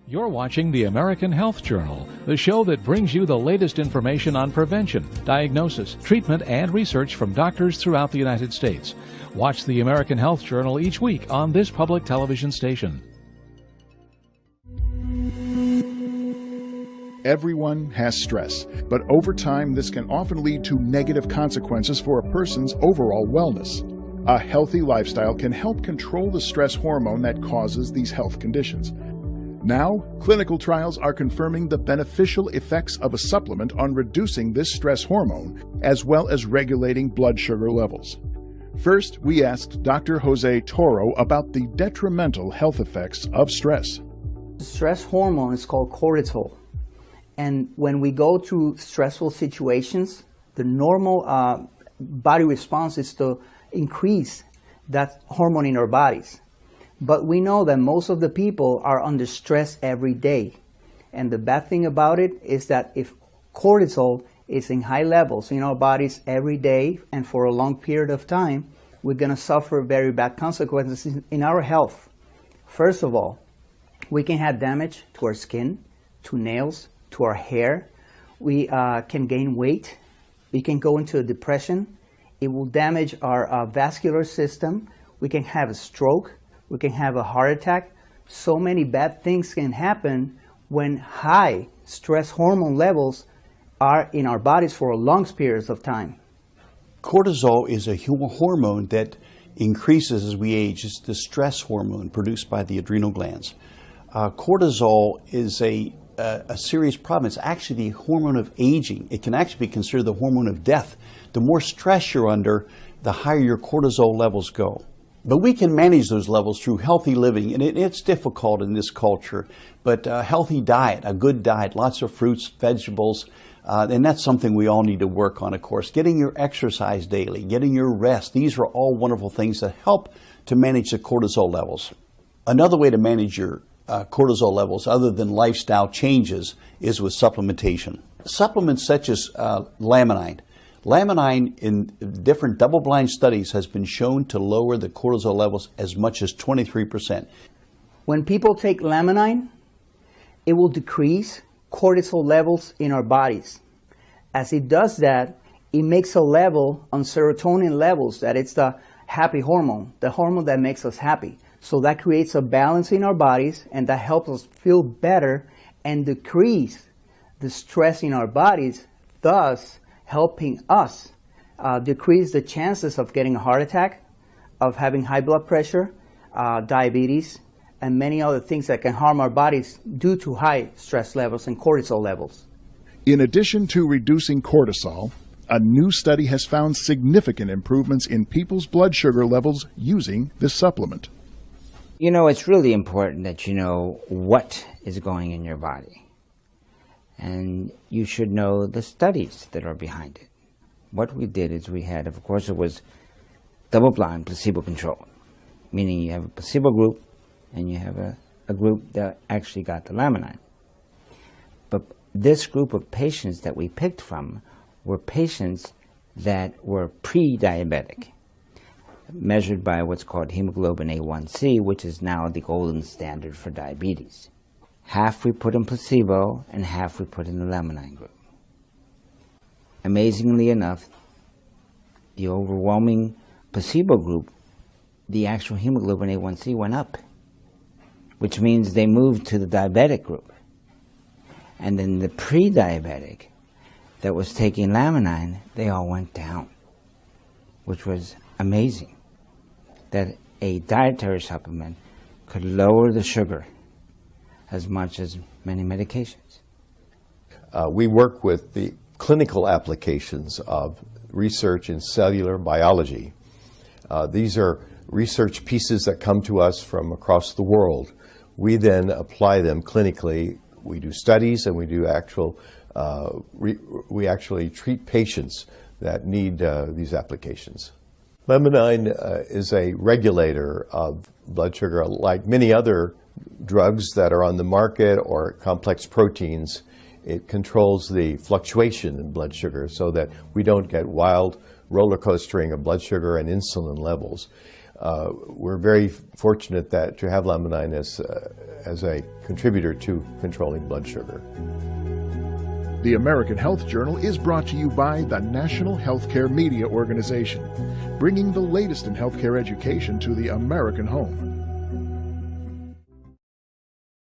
You're watching the American Health Journal, the show that brings you the latest information on prevention, diagnosis, treatment, and research from doctors throughout the United States. Watch the American Health Journal each week on this public television station. Everyone has stress, but over time this can often lead to negative consequences for a person's overall wellness. A healthy lifestyle can help control the stress hormone that causes these health conditions. Now, clinical trials are confirming the beneficial effects of a supplement on reducing this stress hormone, as well as regulating blood sugar levels. First, we asked Dr. Jose Toro about the detrimental health effects of stress. The stress hormone is called cortisol. And when we go through stressful situations, the normal body response is to increase that hormone in our bodies. But we know that most of the people are under stress every day. And the bad thing about it is that if cortisol is in high levels in our bodies every day and for a long period of time, we're going to suffer very bad consequences in our health. First of all, we can have damage to our skin, to nails, to our hair. We can gain weight. We can go into a depression. It will damage our vascular system. We can have a stroke. We can have a heart attack. So many bad things can happen when high stress hormone levels are in our bodies for long periods of time. Cortisol is a hormone that increases as we age. It's the stress hormone produced by the adrenal glands. Cortisol is a serious problem. It's actually the hormone of aging. It can actually be considered the hormone of death. The more stress you're under, the higher your cortisol levels go. But we can manage those levels through healthy living, and it's difficult in this culture, but a healthy diet, a good diet, lots of fruits, vegetables, and that's something we all need to work on, of course. Getting your exercise daily, getting your rest, these are all wonderful things that help to manage the cortisol levels. Another way to manage your cortisol levels, other than lifestyle changes, is with supplementation. Supplements such as laminine. Laminine in different double-blind studies has been shown to lower the cortisol levels as much as 23%. When people take laminine, it will decrease cortisol levels in our bodies. As it does that, it makes a level on serotonin levels, that it's the happy hormone, the hormone that makes us happy. So that creates a balance in our bodies, and that helps us feel better and decrease the stress in our bodies, thus helping us decrease the chances of getting a heart attack, of having high blood pressure, diabetes, and many other things that can harm our bodies due to high stress levels and cortisol levels. In addition to reducing cortisol, a new study has found significant improvements in people's blood sugar levels using this supplement. You know, it's really important that you know what is going in your body. And you should know the studies that are behind it. What we did is we had, of course, it was double-blind, placebo-controlled, meaning you have a placebo group and you have a group that actually got the laminine. But this group of patients that we picked from were patients that were pre-diabetic, measured by what's called hemoglobin A1C, which is now the golden standard for diabetes. Half we put in placebo and half we put in the laminine group. Amazingly enough, the overwhelming placebo group, the actual hemoglobin A1C went up, which means they moved to the diabetic group. And then the pre-diabetic that was taking laminine, they all went down, which was amazing that a dietary supplement could lower the sugar as much as many medications. We work with the clinical applications of research in cellular biology. These are research pieces that come to us from across the world. We then apply them clinically. We do studies and we do we actually treat patients that need these applications. Laminine is a regulator of blood sugar. Like many other drugs that are on the market or complex proteins, it controls the fluctuation in blood sugar so that we don't get wild roller coastering of blood sugar and insulin levels. we're very fortunate to have laminine as a contributor to controlling blood sugar. The American Health Journal is brought to you by the National Healthcare Media Organization, bringing the latest in healthcare education to the American home.